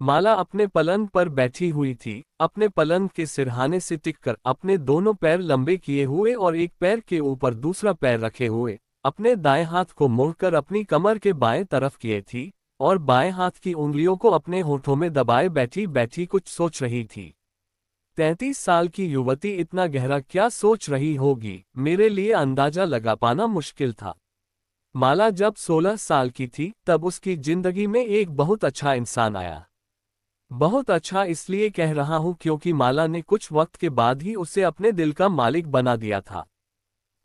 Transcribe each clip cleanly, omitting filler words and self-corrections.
माला अपने पलंग पर बैठी हुई थी, अपने पलंग के सिरहाने से टिककर, अपने दोनों पैर लंबे किए हुए और एक पैर के ऊपर दूसरा पैर रखे हुए, अपने दाएं हाथ को मोड़कर अपनी कमर के बाएं तरफ किए थी, और बाएं हाथ की उंगलियों को अपने होठों में दबाए बैठी बैठी कुछ सोच रही थी। 33 साल की युवती इतना गहरा क्या सोच रही होगी, मेरे लिए अंदाजा लगा पाना मुश्किल था। माला जब 16 साल की थी, तब उसकी जिंदगी में एक बहुत अच्छा इंसान आया। बहुत अच्छा इसलिए कह रहा हूं क्योंकि माला ने कुछ वक्त के बाद ही उसे अपने दिल का मालिक बना दिया था।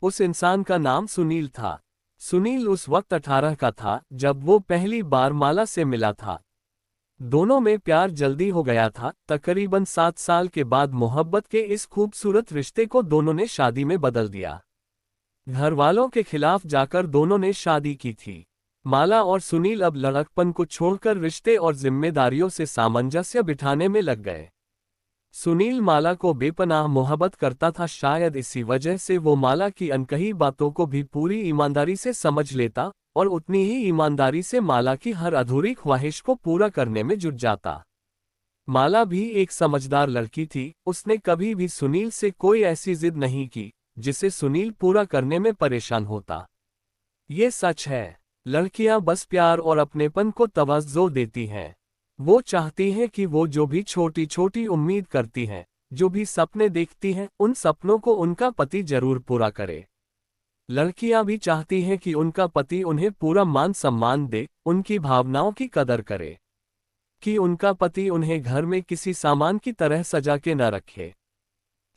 उस इंसान का नाम सुनील था। सुनील उस वक्त 18 का था जब वो पहली बार माला से मिला था। दोनों में प्यार जल्दी हो गया था। तकरीबन 7 साल के बाद मोहब्बत के इस खूबसूरत रिश्ते को दोनों ने शादी में बदल दिया। घर वालों के खिलाफ जाकर दोनों ने शादी की थी। माला और सुनील अब लड़कपन को छोड़कर रिश्ते और जिम्मेदारियों से सामंजस्य बिठाने में लग गए। सुनील माला को बेपनाह मोहब्बत करता था, शायद इसी वजह से वो माला की अनकही बातों को भी पूरी ईमानदारी से समझ लेता और उतनी ही ईमानदारी से माला की हर अधूरी ख्वाहिश को पूरा करने में जुट जाता। माला भी एक समझदार लड़की थी, उसने कभी भी सुनील से कोई ऐसी जिद नहीं की जिसे सुनील पूरा करने में परेशान होता। ये सच है, लड़कियां बस प्यार और अपनेपन को तवज्जो देती हैं। वो चाहती हैं कि वो जो भी छोटी छोटी उम्मीद करती हैं, जो भी सपने देखती हैं, उन सपनों को उनका पति जरूर पूरा करे। लड़कियां भी चाहती हैं कि उनका पति उन्हें पूरा मान सम्मान दे, उनकी भावनाओं की कदर करे, कि उनका पति उन्हें घर में किसी सामान की तरह सजा के न रखे।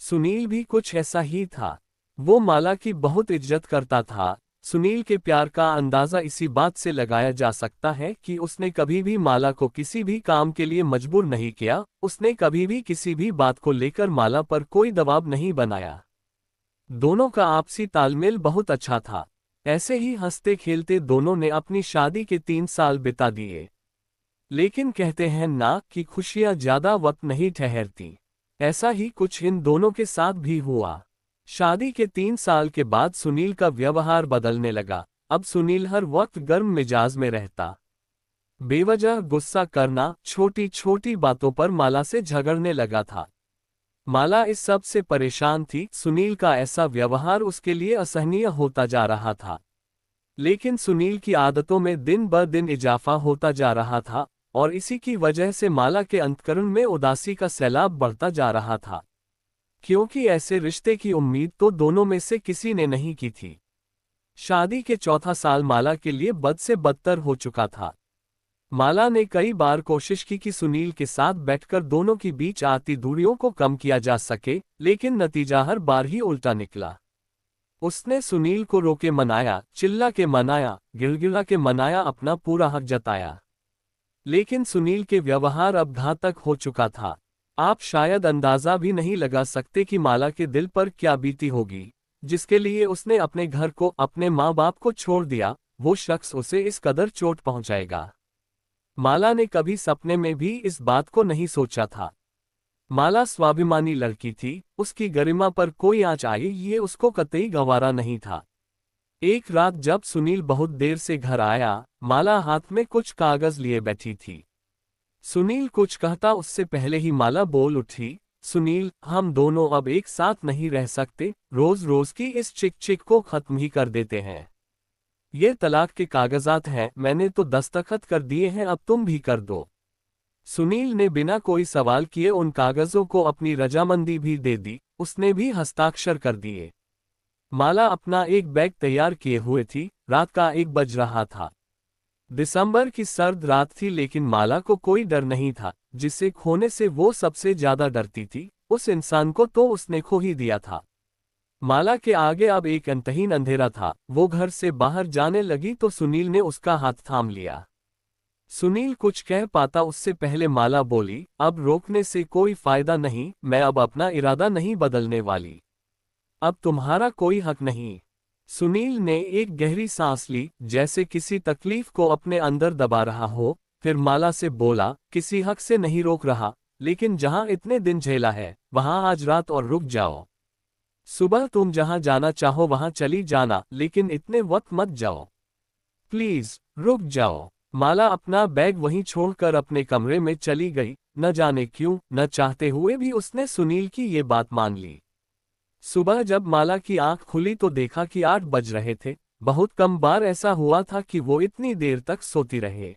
सुनील भी कुछ ऐसा ही था। वो माला की बहुत इज्जत करता था। सुनील के प्यार का अंदाजा इसी बात से लगाया जा सकता है कि उसने कभी भी माला को किसी भी काम के लिए मजबूर नहीं किया, उसने कभी भी किसी भी बात को लेकर माला पर कोई दबाव नहीं बनाया। दोनों का आपसी तालमेल बहुत अच्छा था। ऐसे ही हंसते खेलते दोनों ने अपनी शादी के 3 साल बिता दिए। लेकिन कहते हैं ना कि खुशियां ज्यादा वक्त नहीं ठहरती। ऐसा ही कुछ इन दोनों के साथ भी हुआ। शादी के 3 साल के बाद सुनील का व्यवहार बदलने लगा। अब सुनील हर वक्त गर्म मिजाज में रहता। बेवजह गुस्सा करना, छोटी छोटी बातों पर माला से झगड़ने लगा था। माला इस सब से परेशान थी। सुनील का ऐसा व्यवहार उसके लिए असहनीय होता जा रहा था। लेकिन सुनील की आदतों में दिन ब दिन इजाफा होता जा रहा था, और इसी की वजह से माला के अंतकरण में उदासी का सैलाब बढ़ता जा रहा था। क्योंकि ऐसे रिश्ते की उम्मीद तो दोनों में से किसी ने नहीं की थी। शादी के चौथा साल माला के लिए बद से बदतर हो चुका था। माला ने कई बार कोशिश की कि सुनील के साथ बैठकर दोनों के बीच आती दूरियों को कम किया जा सके, लेकिन नतीजा हर बार ही उल्टा निकला। उसने सुनील को रोके मनाया, चिल्ला के मनाया, गिड़गिड़ा के मनाया, अपना पूरा हक जताया। लेकिन सुनील के व्यवहार अब घातक हो चुका था। आप शायद अंदाजा भी नहीं लगा सकते कि माला के दिल पर क्या बीती होगी। जिसके लिए उसने अपने घर को, अपने माँ बाप को छोड़ दिया, वो शख्स उसे इस कदर चोट पहुंचाएगा। माला ने कभी सपने में भी इस बात को नहीं सोचा था। माला स्वाभिमानी लड़की थी, उसकी गरिमा पर कोई आंच आए ये उसको कतई गंवारा नहीं था। एक रात जब सुनील बहुत देर से घर आया, माला हाथ में कुछ कागज लिए बैठी थी। सुनील कुछ कहता उससे पहले ही माला बोल उठी, सुनील, हम दोनों अब एक साथ नहीं रह सकते, रोज रोज की इस चिक चिक को खत्म ही कर देते हैं। ये तलाक के कागजात हैं, मैंने तो दस्तखत कर दिए हैं, अब तुम भी कर दो। सुनील ने बिना कोई सवाल किए उन कागजों को अपनी रजामंदी भी दे दी, उसने भी हस्ताक्षर कर दिए। माला अपना एक बैग तैयार किए हुए थी। रात का 1 बज रहा था। दिसंबर की सर्द रात थी, लेकिन माला को कोई डर नहीं था। जिसे खोने से वो सबसे ज्यादा डरती थी, उस इंसान को तो उसने खो ही दिया था। माला के आगे अब एक अंतहीन अंधेरा था। वो घर से बाहर जाने लगी तो सुनील ने उसका हाथ थाम लिया। सुनील कुछ कह पाता उससे पहले माला बोली, अब रोकने से कोई फायदा नहीं, मैं अब अपना इरादा नहीं बदलने वाली। अब तुम्हारा कोई हक नहीं। सुनील ने एक गहरी सांस ली, जैसे किसी तकलीफ को अपने अंदर दबा रहा हो। फिर माला से बोला, किसी हक से नहीं रोक रहा, लेकिन जहां इतने दिन झेला है, वहां आज रात और रुक जाओ। सुबह तुम जहां जाना चाहो वहां चली जाना, लेकिन इतने वक्त मत जाओ। प्लीज रुक जाओ। माला अपना बैग वहीं छोड़कर अपने कमरे में चली गई। न जाने क्यों, न चाहते हुए भी उसने सुनील की ये बात मान ली। सुबह जब माला की आंख खुली तो देखा कि 8 बज रहे थे। बहुत कम बार ऐसा हुआ था कि वो इतनी देर तक सोती रहे।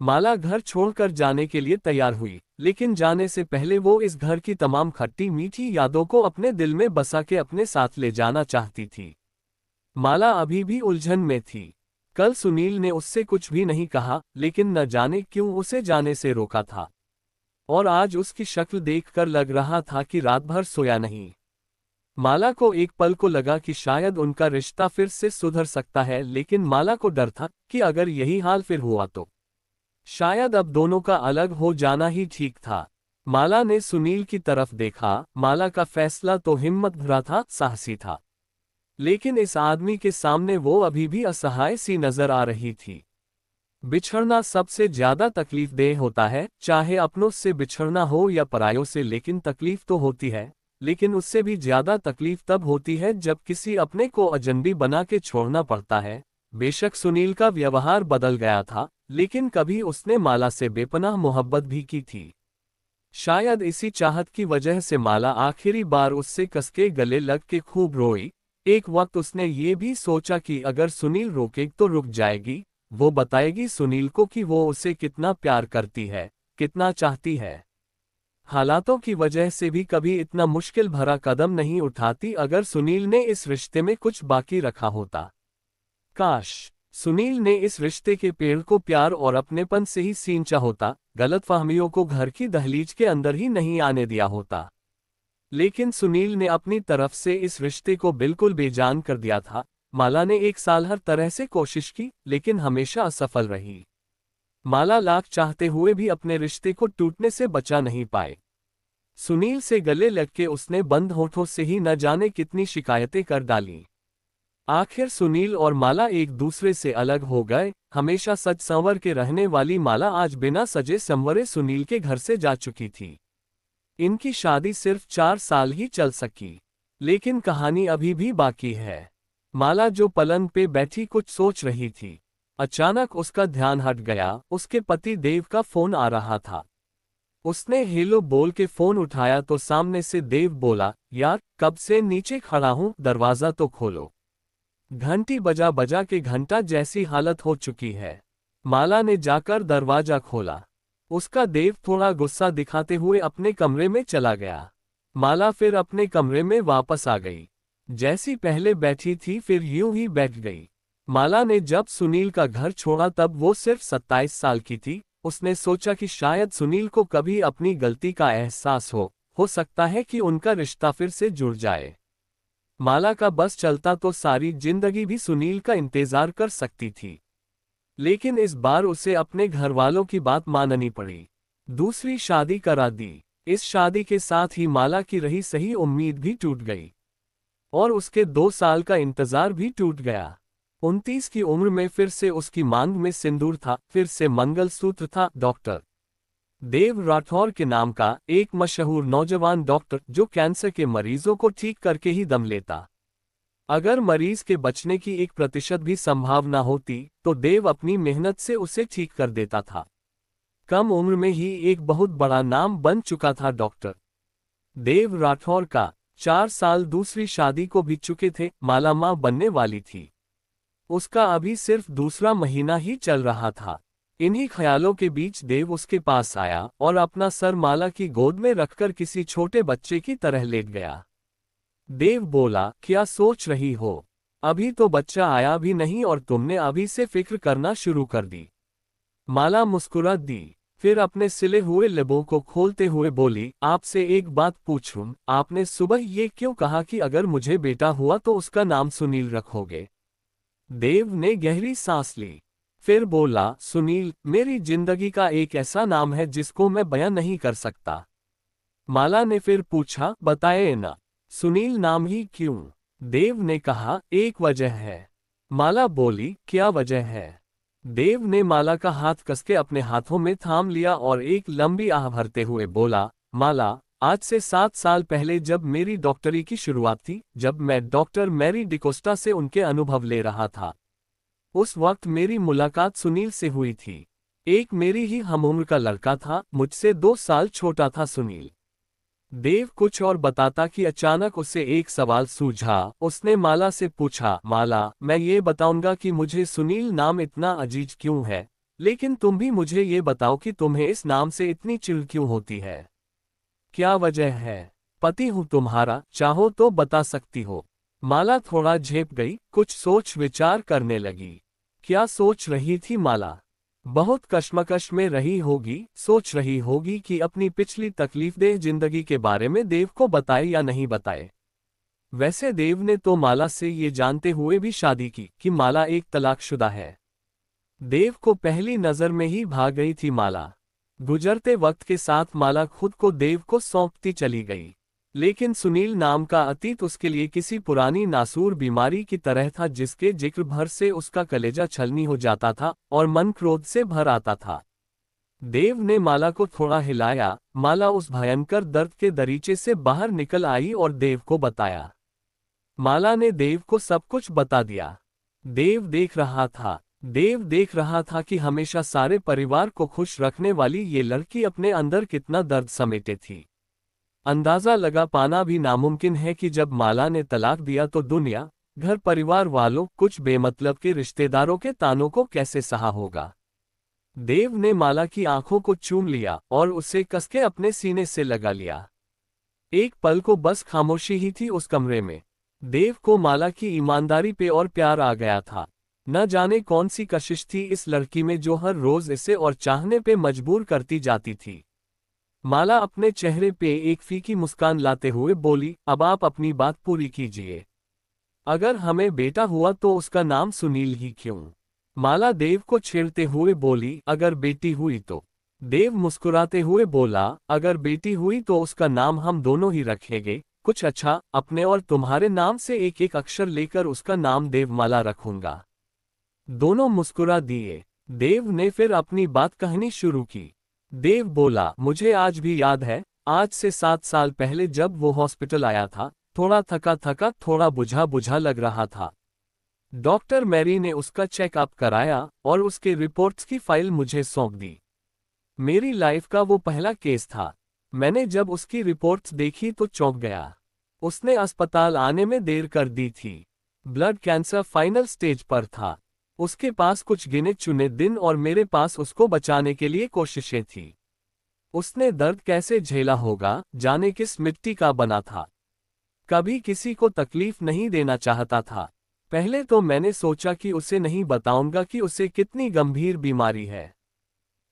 माला घर छोड़कर जाने के लिए तैयार हुई, लेकिन जाने से पहले वो इस घर की तमाम खट्टी मीठी यादों को अपने दिल में बसा के अपने साथ ले जाना चाहती थी। माला अभी भी उलझन में थी। कल सुनील ने उससे कुछ भी नहीं कहा, लेकिन न जाने क्यों उसे जाने से रोका था। और आज उसकी शक्ल देखकर लग रहा था कि रात भर सोया नहीं। माला को एक पल को लगा कि शायद उनका रिश्ता फिर से सुधर सकता है, लेकिन माला को डर था कि अगर यही हाल फिर हुआ तो शायद अब दोनों का अलग हो जाना ही ठीक था। माला ने सुनील की तरफ देखा। माला का फैसला तो हिम्मत भरा था, साहसी था, लेकिन इस आदमी के सामने वो अभी भी असहाय सी नजर आ रही थी। बिछड़ना सबसे ज्यादा तकलीफदेह होता है, चाहे अपनों से बिछड़ना हो या परायों से, लेकिन तकलीफ तो होती है। लेकिन उससे भी ज्यादा तकलीफ तब होती है जब किसी अपने को अजनबी बना के छोड़ना पड़ता है। बेशक सुनील का व्यवहार बदल गया था, लेकिन कभी उसने माला से बेपनाह मोहब्बत भी की थी। शायद इसी चाहत की वजह से माला आखिरी बार उससे कसके गले लग के खूब रोई। एक वक्त उसने ये भी सोचा कि अगर सुनील रोके तो रुक जाएगी, वो बताएगी सुनील को कि वो उसे कितना प्यार करती है, कितना चाहती है। हालातों की वजह से भी कभी इतना मुश्किल भरा कदम नहीं उठाती अगर सुनील ने इस रिश्ते में कुछ बाकी रखा होता। काश सुनील ने इस रिश्ते के पेड़ को प्यार और अपनेपन से ही सींचा होता, गलतफहमियों को घर की दहलीज के अंदर ही नहीं आने दिया होता। लेकिन सुनील ने अपनी तरफ से इस रिश्ते को बिल्कुल बेजान कर दिया था। माला ने 1 साल हर तरह से कोशिश की, लेकिन हमेशा असफल रही। माला लाख चाहते हुए भी अपने रिश्ते को टूटने से बचा नहीं पाए। सुनील से गले लग के उसने बंद होठों से ही न जाने कितनी शिकायतें कर डाली। आखिर सुनील और माला एक दूसरे से अलग हो गए। हमेशा सज संवर के रहने वाली माला आज बिना सजे संवरे सुनील के घर से जा चुकी थी। इनकी शादी सिर्फ 4 साल ही चल सकी, लेकिन कहानी अभी भी बाकी है। माला जो पलंग पे बैठी कुछ सोच रही थी, अचानक उसका ध्यान हट गया। उसके पति देव का फोन आ रहा था। उसने हेलो बोल के फोन उठाया तो सामने से देव बोला, यार कब से नीचे खड़ा हूं, दरवाजा तो खोलो। घंटी बजा बजा के घंटा जैसी हालत हो चुकी है। माला ने जाकर दरवाजा खोला। उसका देव थोड़ा गुस्सा दिखाते हुए अपने कमरे में चला गया। माला फिर अपने कमरे में वापस आ गई। जैसी पहले बैठी थी फिर यूं ही बैठ गई। माला ने जब सुनील का घर छोड़ा तब वो सिर्फ 27 साल की थी। उसने सोचा कि शायद सुनील को कभी अपनी गलती का एहसास हो सकता है कि उनका रिश्ता फिर से जुड़ जाए। माला का बस चलता तो सारी जिंदगी भी सुनील का इंतजार कर सकती थी, लेकिन इस बार उसे अपने घर वालों की बात माननी पड़ी। दूसरी शादी करा दी। इस शादी के साथ ही माला की रही सही उम्मीद भी टूट गई और उसके 2 साल का इंतजार भी टूट गया। 29 की उम्र में फिर से उसकी मांग में सिंदूर था, फिर से मंगलसूत्र था। डॉक्टर देव राठौर के नाम का एक मशहूर नौजवान डॉक्टर, जो कैंसर के मरीजों को ठीक करके ही दम लेता। अगर मरीज के बचने की 1% भी संभावना होती तो देव अपनी मेहनत से उसे ठीक कर देता था। कम उम्र में ही एक बहुत बड़ा नाम बन चुका था डॉक्टर देव राठौर का। 4 साल दूसरी शादी को बीत चुके थे। माला मां बनने वाली थी। उसका अभी सिर्फ दूसरा महीना ही चल रहा था। इन्हीं ख्यालों के बीच देव उसके पास आया और अपना सर माला की गोद में रखकर किसी छोटे बच्चे की तरह लेट गया। देव बोला, क्या सोच रही हो? अभी तो बच्चा आया भी नहीं और तुमने अभी से फिक्र करना शुरू कर दी। माला मुस्कुरा दी, फिर अपने सिले हुए लबों को खोलते हुए बोली, आपसे एक बात पूछूं, आपने सुबह ये क्यों कहा कि अगर मुझे बेटा हुआ तो उसका नाम सुनील रखोगे? देव ने गहरी सांस ली, फिर बोला, सुनील मेरी जिंदगी का एक ऐसा नाम है जिसको मैं बयां नहीं कर सकता। माला ने फिर पूछा, बताए ना, सुनील नाम ही क्यों? देव ने कहा, एक वजह है। माला बोली, क्या वजह है? देव ने माला का हाथ कसके अपने हाथों में थाम लिया और एक लंबी आह भरते हुए बोला, माला, आज से 7 साल पहले जब मेरी डॉक्टरी की शुरुआत थी, जब मैं डॉक्टर मैरी डिकोस्टा से उनके अनुभव ले रहा था, उस वक्त मेरी मुलाकात सुनील से हुई थी। एक मेरी ही हमउम्र का लड़का था, मुझसे 2 साल छोटा था सुनील। देव कुछ और बताता कि अचानक उसे एक सवाल सूझा। उसने माला से पूछा, माला, मैं ये बताऊंगा कि मुझे सुनील नाम इतना अजीज क्यों है, लेकिन तुम भी मुझे ये बताओ कि तुम्हें इस नाम से इतनी चिढ़ क्यों होती है। क्या वजह है? पति हूं तुम्हारा, चाहो तो बता सकती हो। माला थोड़ा झेप गई, कुछ सोच विचार करने लगी। क्या सोच रही थी माला? बहुत कश्मकश में रही होगी, सोच रही होगी कि अपनी पिछली तकलीफदेह जिंदगी के बारे में देव को बताए या नहीं बताए। वैसे देव ने तो माला से ये जानते हुए भी शादी की कि माला एक तलाकशुदा है। देव को पहली नजर में ही भाग गई थी माला। गुजरते वक्त के साथ माला खुद को देव को सौंपती चली गई। लेकिन सुनील नाम का अतीत उसके लिए किसी पुरानी नासूर बीमारी की तरह था, जिसके जिक्र भर से उसका कलेजा छलनी हो जाता था और मन क्रोध से भर आता था। देव ने माला को थोड़ा हिलाया। माला उस भयंकर दर्द के दरीचे से बाहर निकल आई और देव को बताया। माला ने देव को सब कुछ बता दिया। देव देख रहा था कि हमेशा सारे परिवार को खुश रखने वाली ये लड़की अपने अंदर कितना दर्द समेटे थी। अंदाजा लगा पाना भी नामुमकिन है कि जब माला ने तलाक दिया तो दुनिया, घर परिवार वालों, कुछ बेमतलब के रिश्तेदारों के तानों को कैसे सहा होगा। देव ने माला की आंखों को चूम लिया और उसे कसके अपने सीने से लगा लिया। एक पल को बस खामोशी ही थी उस कमरे में। देव को माला की ईमानदारी पे और प्यार आ गया था। न जाने कौन सी कशिश थी इस लड़की में जो हर रोज इसे और चाहने पे मजबूर करती जाती थी। माला अपने चेहरे पे एक फीकी मुस्कान लाते हुए बोली, अब आप अपनी बात पूरी कीजिए। अगर हमें बेटा हुआ तो उसका नाम सुनील ही क्यों? माला देव को छेड़ते हुए बोली, अगर बेटी हुई तो? देव मुस्कुराते हुए बोला, अगर बेटी हुई तो उसका नाम हम दोनों ही रखेंगे, कुछ अच्छा, अपने और तुम्हारे नाम से एक एक अक्षर लेकर उसका नाम देवमाला रखूंगा। दोनों मुस्कुरा दिए। देव ने फिर अपनी बात कहनी शुरू की। देव बोला, मुझे आज भी याद है, आज से 7 साल पहले जब वो हॉस्पिटल आया था, थोड़ा थका थका, थोड़ा बुझा बुझा लग रहा था। डॉक्टर मैरी ने उसका चेकअप कराया और उसके रिपोर्ट्स की फाइल मुझे सौंप दी। मेरी लाइफ का वो पहला केस था। मैंने जब उसकी रिपोर्ट्स देखी तो चौंक गया। उसने अस्पताल आने में देर कर दी थी। ब्लड कैंसर फाइनल स्टेज पर था। उसके पास कुछ गिने चुने दिन और मेरे पास उसको बचाने के लिए कोशिशें थी। उसने दर्द कैसे झेला होगा, जाने किस मिट्टी का बना था। कभी किसी को तकलीफ नहीं देना चाहता था। पहले तो मैंने सोचा कि उसे नहीं बताऊंगा कि उसे कितनी गंभीर बीमारी है।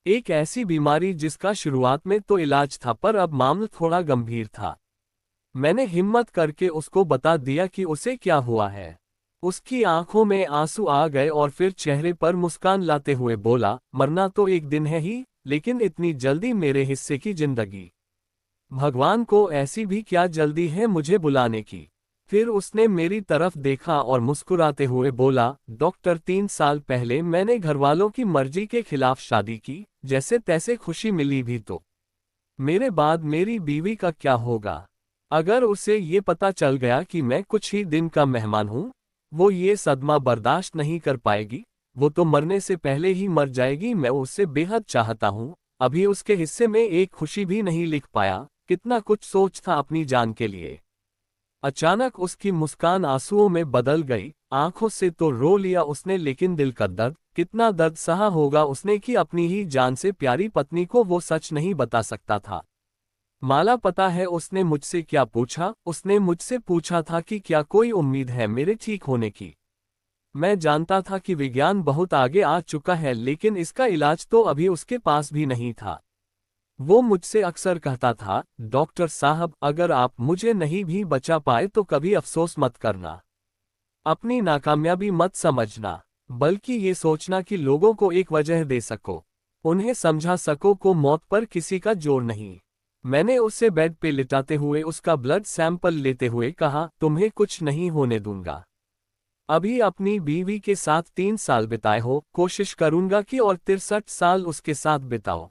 एक ऐसी बीमारी जिसका शुरुआत में तो इलाज था, पर अब मामला थोड़ा गंभीर था। मैंने हिम्मत करके उसको बता दिया कि उसे क्या हुआ है। उसकी आंखों में आंसू आ गए और फिर चेहरे पर मुस्कान लाते हुए बोला, मरना तो एक दिन है ही, लेकिन इतनी जल्दी मेरे हिस्से की जिंदगी। भगवान को ऐसी भी क्या जल्दी है मुझे बुलाने की। फिर उसने मेरी तरफ देखा और मुस्कुराते हुए बोला, डॉक्टर, 3 साल पहले मैंने घरवालों की मर्जी के खिलाफ शादी की, जैसे तैसे खुशी मिली भी तो मेरे बाद मेरी बीवी का क्या होगा? अगर उसे ये पता चल गया कि मैं कुछ ही दिन का मेहमान हूं, वो ये सदमा बर्दाश्त नहीं कर पाएगी। वो तो मरने से पहले ही मर जाएगी। मैं उससे बेहद चाहता हूं। अभी उसके हिस्से में एक खुशी भी नहीं लिख पाया। कितना कुछ सोच था अपनी जान के लिए। अचानक उसकी मुस्कान आंसुओं में बदल गई। आंखों से तो रो लिया उसने, लेकिन दिल का दर्द, कितना दर्द सहा होगा उसने कि अपनी ही जान से प्यारी पत्नी को वो सच नहीं बता सकता था। माला, पता है उसने मुझसे क्या पूछा? उसने मुझसे पूछा था कि क्या कोई उम्मीद है मेरे ठीक होने की। मैं जानता था कि विज्ञान बहुत आगे आ चुका है, लेकिन इसका इलाज तो अभी उसके पास भी नहीं था। वो मुझसे अक्सर कहता था, डॉक्टर साहब, अगर आप मुझे नहीं भी बचा पाए तो कभी अफसोस मत करना। अपनी नाकामयाबी मत समझना, बल्कि ये सोचना कि लोगों को एक वजह दे सको, उन्हें समझा सको को मौत पर किसी का जोर नहीं। मैंने उसे बेड पे लिटाते हुए उसका ब्लड सैंपल लेते हुए कहा, तुम्हें कुछ नहीं होने दूंगा। अभी अपनी बीवी के साथ 3 साल बिताए हो, कोशिश करूंगा कि और 63 साल उसके साथ बिताओ।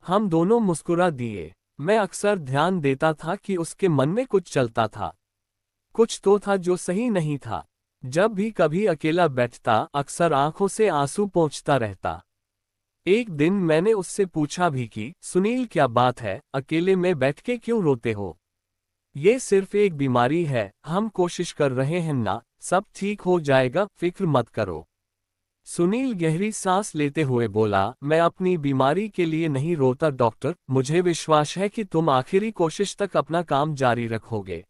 हम दोनों मुस्कुरा दिए। मैं अक्सर ध्यान देता था कि उसके मन में कुछ चलता था। कुछ तो था जो सही नहीं था। जब भी कभी अकेला बैठता अक्सर आंखों से आंसू पोंछता रहता। एक दिन मैंने उससे पूछा भी कि सुनील क्या बात है, अकेले में बैठ के क्यों रोते हो? ये सिर्फ एक बीमारी है, हम कोशिश कर रहे हैं ना, सब ठीक हो जाएगा, फिक्र मत करो। सुनील गहरी सांस लेते हुए बोला, मैं अपनी बीमारी के लिए नहीं रोता डॉक्टर, मुझे विश्वास है कि तुम आखिरी कोशिश तक अपना काम जारी रखोगे।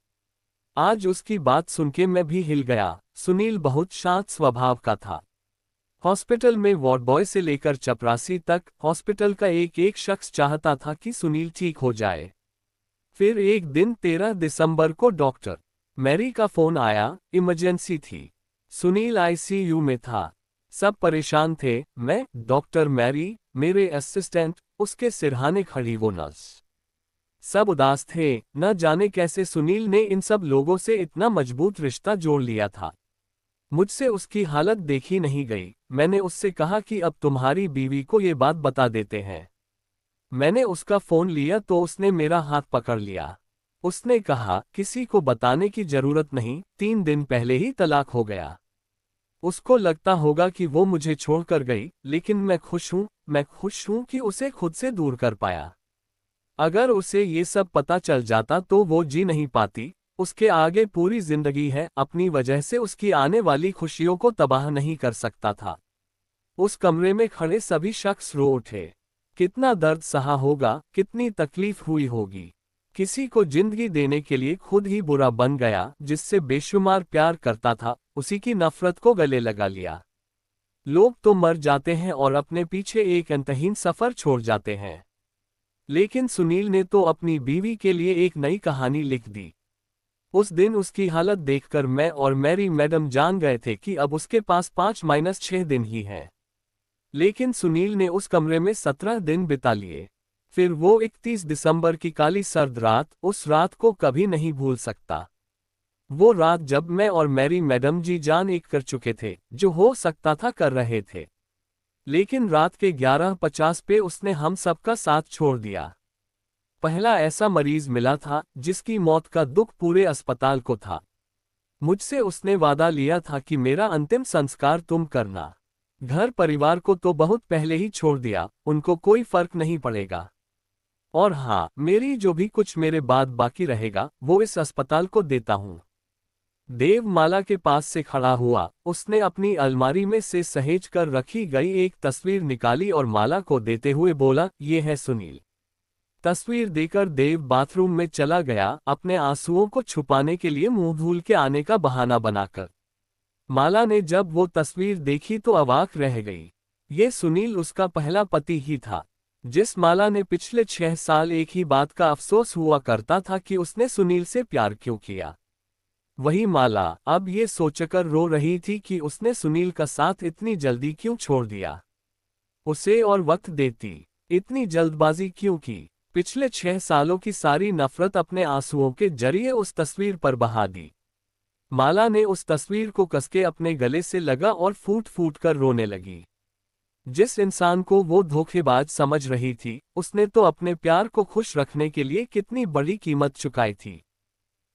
आज उसकी बात सुन के मैं भी हिल गया। सुनील बहुत शांत स्वभाव का था। हॉस्पिटल में वार्ड बॉय से लेकर चपरासी तक हॉस्पिटल का एक एक शख्स चाहता था कि सुनील ठीक हो जाए। फिर एक दिन 13 दिसंबर को डॉक्टर मैरी का फोन आया, इमरजेंसी थी। सुनील आईसीयू में था। सब परेशान थे, मैं, डॉक्टर मैरी, मेरे असिस्टेंट, उसके सिरहाने खड़ी वो नर्स। सब उदास थे, न जाने कैसे सुनील ने इन सब लोगों से इतना मजबूत रिश्ता जोड़ लिया था। मुझसे उसकी हालत देखी नहीं गई। मैंने उससे कहा कि अब तुम्हारी बीवी को ये बात बता देते हैं। मैंने उसका फोन लिया तो उसने मेरा हाथ पकड़ लिया। उसने कहा, किसी को बताने की जरूरत नहीं, 3 दिन पहले ही तलाक हो गया। उसको लगता होगा कि वो मुझे छोड़कर गई, लेकिन मैं खुश हूं कि उसे खुद से दूर कर पाया। अगर उसे ये सब पता चल जाता तो वो जी नहीं पाती। उसके आगे पूरी जिंदगी है, अपनी वजह से उसकी आने वाली खुशियों को तबाह नहीं कर सकता था। उस कमरे में खड़े सभी शख्स रो उठे। कितना दर्द सहा होगा, कितनी तकलीफ हुई होगी। किसी को जिंदगी देने के लिए खुद ही बुरा बन गया, जिससे बेशुमार प्यार करता था, उसी की नफरत को गले लगा लिया। लोग तो मर जाते हैं और अपने पीछे एक अंतहीन सफर छोड़ जाते हैं, लेकिन सुनील ने तो अपनी बीवी के लिए एक नई कहानी लिख दी। उस दिन उसकी हालत देखकर मैं और मैरी मैडम जान गए थे कि अब उसके पास 5-6 दिन ही हैं। लेकिन सुनील ने उस कमरे में 17 दिन बिता लिए। फिर वो 31 दिसंबर की काली सर्द रात, उस रात को कभी नहीं भूल सकता। वो रात जब मैं और मैरी मैडम जी जान एक कर चुके थे, जो हो सकता था कर रहे थे। लेकिन रात के 11:50 पे उसने हम सबका साथ छोड़ दिया। पहला ऐसा मरीज मिला था जिसकी मौत का दुख पूरे अस्पताल को था। मुझसे उसने वादा लिया था कि मेरा अंतिम संस्कार तुम करना। घर परिवार को तो बहुत पहले ही छोड़ दिया, उनको कोई फर्क नहीं पड़ेगा। और हाँ, मेरी जो भी कुछ मेरे बाद बाकी रहेगा वो इस अस्पताल को देता हूँ। देव माला के पास से खड़ा हुआ। उसने अपनी अलमारी में से सहेज कर रखी गई एक तस्वीर निकाली और माला को देते हुए बोला, ये है सुनील। तस्वीर देकर देव बाथरूम में चला गया, अपने आंसुओं को छुपाने के लिए मुंह धुल के आने का बहाना बनाकर। माला ने जब वो तस्वीर देखी तो अवाक रह गई। ये सुनील उसका पहला पति ही था। जिस माला ने पिछले 6 साल एक ही बात का अफसोस हुआ करता था कि उसने सुनील से प्यार क्यों किया। वही माला अब ये सोचकर रो रही थी कि उसने सुनील का साथ इतनी जल्दी क्यों छोड़ दिया। उसे और वक्त देती, इतनी जल्दबाजी क्यों की। पिछले 6 सालों की सारी नफरत अपने आंसुओं के जरिए उस तस्वीर पर बहा दी। माला ने उस तस्वीर को कसके अपने गले से लगा और फूट फूट कर रोने लगी। जिस इंसान को वो धोखेबाज समझ रही थी, उसने तो अपने प्यार को खुश रखने के लिए कितनी बड़ी कीमत चुकाई थी।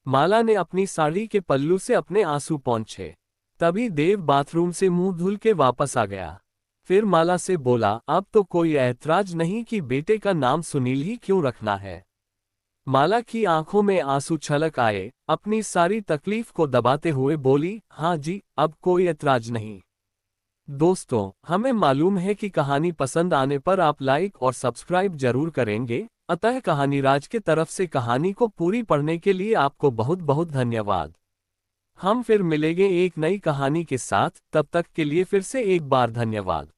माला ने अपनी साड़ी के पल्लू से अपने आंसू पोंछे। तभी देव बाथरूम से मुंह धुल के वापस आ गया। फिर माला से बोला, अब तो कोई ऐतराज नहीं कि बेटे का नाम सुनील ही क्यों रखना है। माला की आंखों में आंसू छलक आए। अपनी सारी तकलीफ को दबाते हुए बोली, हाँ जी, अब कोई ऐतराज नहीं। दोस्तों, हमें मालूम है कि कहानी पसंद आने पर आप लाइक और सब्सक्राइब जरूर करेंगे, अतः कहानीराज के तरफ से कहानी को पूरी पढ़ने के लिए आपको बहुत बहुत धन्यवाद। हम फिर मिलेंगे एक नई कहानी के साथ, तब तक के लिए फिर से एक बार धन्यवाद।